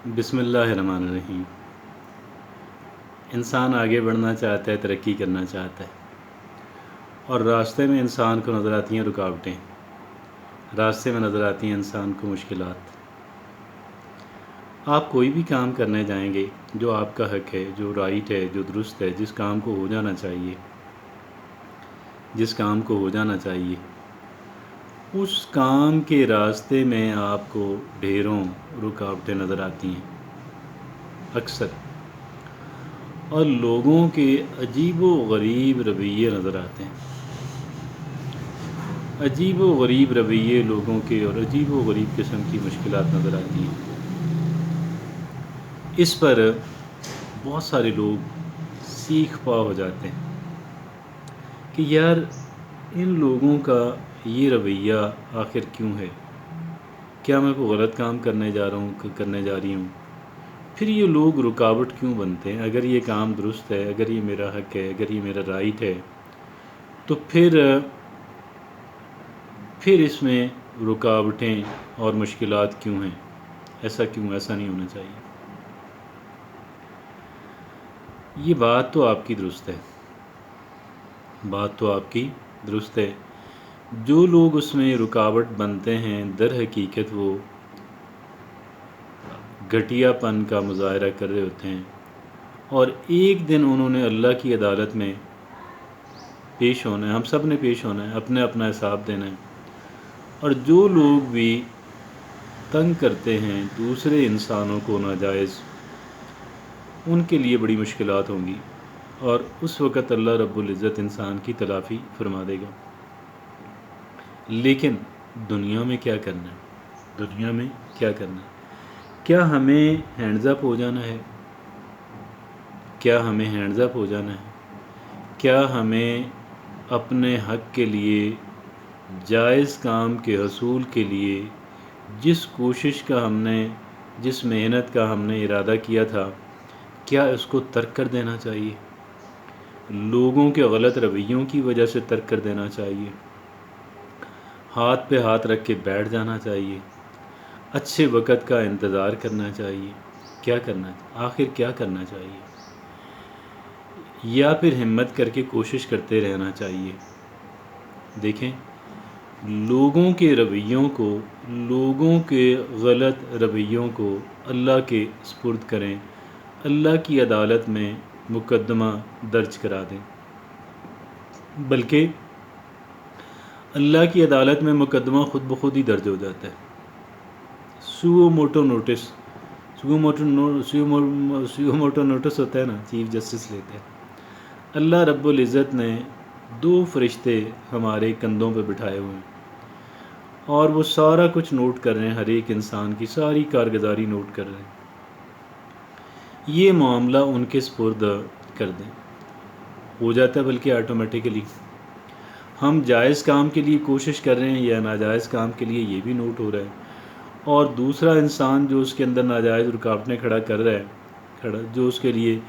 बिस्मिल्लाहिर्रहमानिर्रहीम। इंसान आगे बढ़ना चाहता है, तरक्की करना चाहता है, और रास्ते में इंसान को नज़र आती हैं रुकावटें, रास्ते में नज़र आती हैं इंसान को मुश्किलात। आप कोई भी काम करने जाएंगे जो आपका हक है, जो राइट है, जो दुरुस्त है, जिस काम को हो जाना चाहिए, उस काम के रास्ते में आपको ढेरों रुकावटें नज़र आती हैं अक्सर, और लोगों के अजीबो गरीब रवैये नज़र आते हैं। अजीबो गरीब रवैये लोगों के और अजीबो गरीब किस्म की मुश्किलात नज़र आती हैं। इस पर बहुत सारे लोग सीख पा हो जाते हैं कि यार इन लोगों का ये रवैया आखिर क्यों है, क्या मैं कोई गलत काम करने जा रही हूँ, फिर ये लोग रुकावट क्यों बनते हैं। अगर ये काम दुरुस्त है, अगर ये मेरा हक है, अगर ये मेरा राइट है, तो फिर इसमें रुकावटें और मुश्किलात क्यों हैं। ऐसा क्यों? ऐसा नहीं होना चाहिए। ये बात तो आपकी दुरुस्त है, जो लोग उसमें रुकावट बनते हैं दर हकीकत वो घटियापन का मुजाहरा कर रहे होते हैं, और एक दिन उन्होंने अल्लाह की अदालत में पेश होना है। हम सब ने पेश होना है, अपने अपना हिसाब देना है। और जो लोग भी तंग करते हैं दूसरे इंसानों को नाजायज़, उनके लिए बड़ी मुश्किलात होंगी, और उस वक़्त अल्लाह रब्बुल इज़्ज़त इंसान की तलाफ़ी फरमा देगा। लेकिन दुनिया में क्या करना है? क्या हमें हैंड्स अप हो जाना है? क्या हमें अपने हक़ के लिए, जायज़ काम के हसूल के लिए जिस कोशिश का हमने, जिस मेहनत का हमने इरादा किया था, क्या इसको तर्क कर देना चाहिए? लोगों के गलत रवैयों की वजह से तर्क कर देना चाहिए? हाथ पे हाथ रख के बैठ जाना चाहिए? अच्छे वक़्त का इंतज़ार करना चाहिए? आखिर क्या करना चाहिए? या फिर हिम्मत करके कोशिश करते रहना चाहिए? देखें, लोगों के गलत रवैयों को अल्लाह के सुपुर्द करें, अल्लाह की अदालत में मुकदमा दर्ज करा दें। बल्कि अल्लाह की अदालत में मुकदमा खुद ब खुद ही दर्ज हो जाता है। सुओ मोटो नोटिस होता है ना, चीफ जस्टिस लेते हैं। अल्लाह रब्बुल इज़्ज़त ने 2 फरिश्ते हमारे कंधों पे बिठाए हुए हैं, और वो सारा कुछ नोट कर रहे हैं, हर एक इंसान की सारी कारगुजारी नोट कर रहे हैं। ये मामला उनके सुपुर्द कर दें, हो जाता है। बल्कि ऑटोमेटिकली हम जायज़ काम के लिए कोशिश कर रहे हैं या नाजायज़ काम के लिए, ये भी नोट हो रहा है। और दूसरा इंसान जो उसके अंदर नाजायज़ रुकावटें खड़ा कर रहा है, जो उसके लिए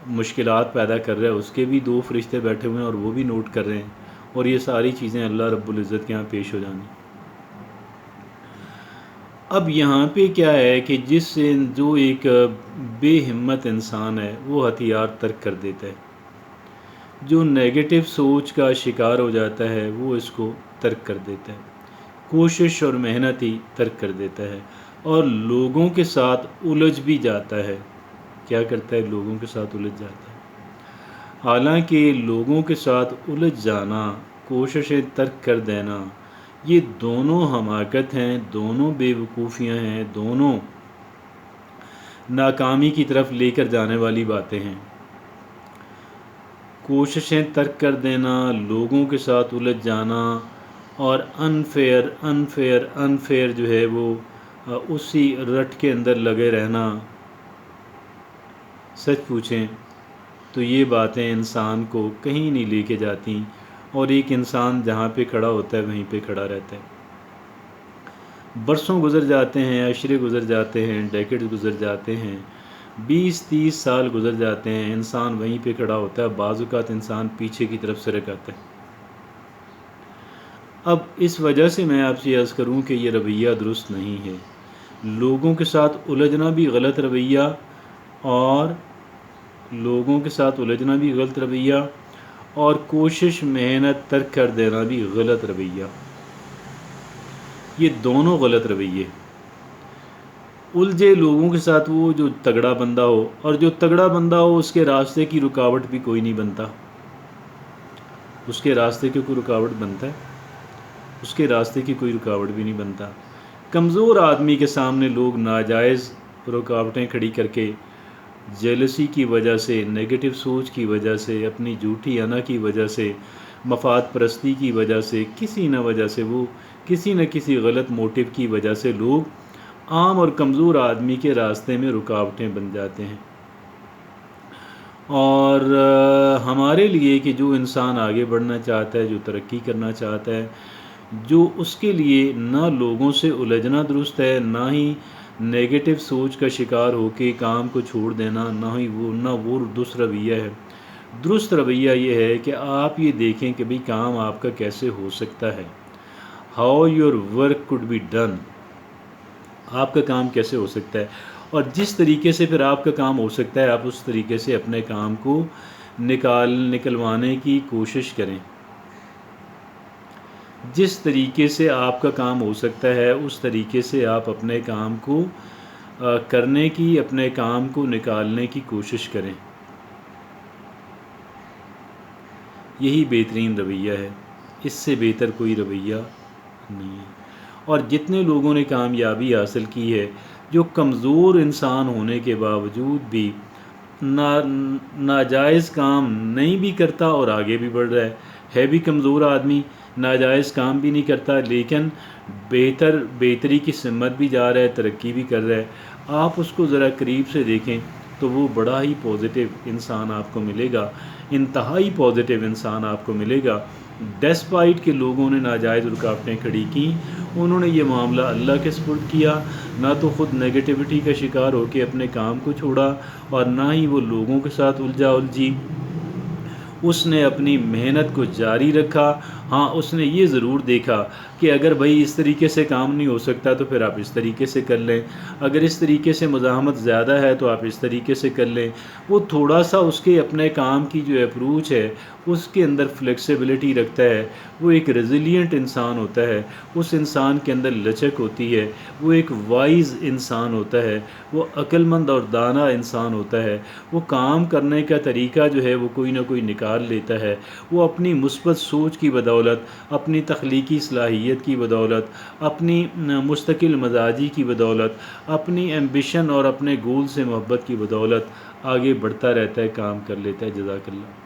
मुश्किलात पैदा कर रहा है, उसके भी 2 फरिश्ते बैठे हुए हैं और वो भी नोट कर रहे हैं। और ये सारी चीज़ें अल्लाह रब्बुल इज़्ज़त के यहाँ पेश हो जानी। अब यहाँ पे क्या है कि जो एक बेहिम्मत इंसान है वो हथियार तर्क कर देता है, जो नेगेटिव सोच का शिकार हो जाता है वो इसको तर्क कर देता है, कोशिश और मेहनत ही तर्क कर देता है, और लोगों के साथ उलझ भी जाता है। क्या करता है? लोगों के साथ उलझ जाता है। हालांकि लोगों के साथ उलझ जाना, कोशिशें तर्क कर देना, ये दोनों हमाकत हैं, दोनों बेवकूफ़ियाँ हैं, दोनों नाकामी की तरफ लेकर जाने वाली बातें हैं। कोशिशें तर्क कर देना, लोगों के साथ उलझ जाना, और अनफेयर जो है वो उसी रट के अंदर लगे रहना। सच पूछें तो ये बातें इंसान को कहीं नहीं लेके जाती, और एक इंसान जहाँ पे खड़ा होता है वहीं पे खड़ा रहता है। बरसों गुज़र जाते हैं, अशरे गुज़र जाते हैं, डेकेड्स गुज़र जाते हैं, 20-30 साल गुज़र जाते हैं, इंसान वहीं पे खड़ा होता है। बाज़ औक़ात इंसान पीछे की तरफ सरक आता है। अब इस वजह से मैं आपसे अर्ज़ करूं कि ये रवैया दुरुस्त नहीं है। لوگوں کے ساتھ الجھنا بھی غلط رویہ، اور لوگوں کے ساتھ الجھنا بھی غلط رویہ، اور کوشش محنت ترک کر دینا بھی غلط رویہ، یہ دونوں غلط رویے۔ الجھے لوگوں کے ساتھ وہ جو تگڑا بندہ ہو، اور جو تگڑا بندہ ہو اس کے راستے کی رکاوٹ بھی کوئی نہیں بنتا، اس کے راستے کی کوئی رکاوٹ بنتا ہے؟ اس کے راستے کی کوئی رکاوٹ بھی نہیں بنتا۔ کمزور آدمی کے سامنے لوگ ناجائز رکاوٹیں کھڑی کر کے جیلسی کی وجہ سے، نیگیٹو سوچ کی وجہ سے، اپنی جھوٹی انا کی وجہ سے، مفاد پرستی کی وجہ سے، کسی نہ وجہ سے، وہ کسی نہ کسی غلط موٹیو کی وجہ سے لوگ عام اور کمزور آدمی کے راستے میں رکاوٹیں بن جاتے ہیں۔ اور ہمارے لیے کہ جو انسان آگے بڑھنا چاہتا ہے، جو ترقی کرنا چاہتا ہے، جو اس کے لیے نہ لوگوں سے الجھنا درست ہے، نہ ہی نیگیٹو سوچ کا شکار ہو کے کام کو چھوڑ دینا، نہ وہ درست رویہ ہے۔ درست رویہ یہ ہے کہ آپ یہ دیکھیں کہ بھئی کام آپ کا کیسے ہو سکتا ہے، how your work could be done, آپ کا کام کیسے ہو سکتا ہے، اور جس طریقے سے پھر آپ کا کام ہو سکتا ہے آپ اس طریقے سے اپنے کام کو نکلوانے کی کوشش کریں۔ جس طریقے سے آپ کا کام ہو سکتا ہے اس طریقے سے آپ اپنے کام کو کرنے کی، اپنے کام کو نکالنے کی کوشش کریں۔ یہی بہترین رویہ ہے، اس سے بہتر کوئی رویہ نہیں ہے۔ اور جتنے لوگوں نے کامیابی حاصل کی ہے، جو کمزور انسان ہونے کے باوجود بھی ناجائز کام نہیں بھی کرتا اور آگے بھی بڑھ رہا ہے بھی کمزور آدمی، ناجائز کام بھی نہیں کرتا لیکن بہتری کی سمت بھی جا رہا ہے، ترقی بھی کر رہا ہے، آپ اس کو ذرا قریب سے دیکھیں تو وہ بڑا ہی پازیٹیو انسان آپ کو ملے گا، انتہائی پازیٹیو انسان آپ کو ملے گا۔ ڈیسپائٹ کہ لوگوں نے ناجائز رکاوٹیں کھڑی کی، انہوں نے یہ معاملہ اللہ کے سپرد کیا، نہ تو خود نیگیٹیوٹی کا شکار ہو کے اپنے کام کو چھوڑا، اور نہ ہی وہ لوگوں کے ساتھ الجھی، اس نے اپنی محنت کو جاری رکھا۔ ہاں اس نے یہ ضرور دیکھا کہ اگر بھائی اس طریقے سے کام نہیں ہو سکتا تو پھر آپ اس طریقے سے کر لیں، اگر اس طریقے سے مزاحمت زیادہ ہے تو آپ اس طریقے سے کر لیں۔ وہ تھوڑا سا اس کے اپنے کام کی جو اپروچ ہے اس کے اندر فلیکسیبلٹی رکھتا ہے، وہ ایک ریزیلینٹ انسان ہوتا ہے، اس انسان کے اندر لچک ہوتی ہے، وہ ایک وائز انسان ہوتا ہے، وہ عقل مند اور دانا انسان ہوتا ہے، وہ کام کرنے کا طریقہ جو ہے وہ کوئی نہ کوئی نکال لیتا ہے، وہ اپنی مثبت سوچ کی بدولت، اپنی تخلیقی صلاحیت کی بدولت، اپنی مستقل مزاجی کی بدولت، اپنی ایمبیشن اور اپنے گول سے محبت کی بدولت آگے بڑھتا رہتا ہے، کام کر لیتا ہے۔ جزاک اللہ۔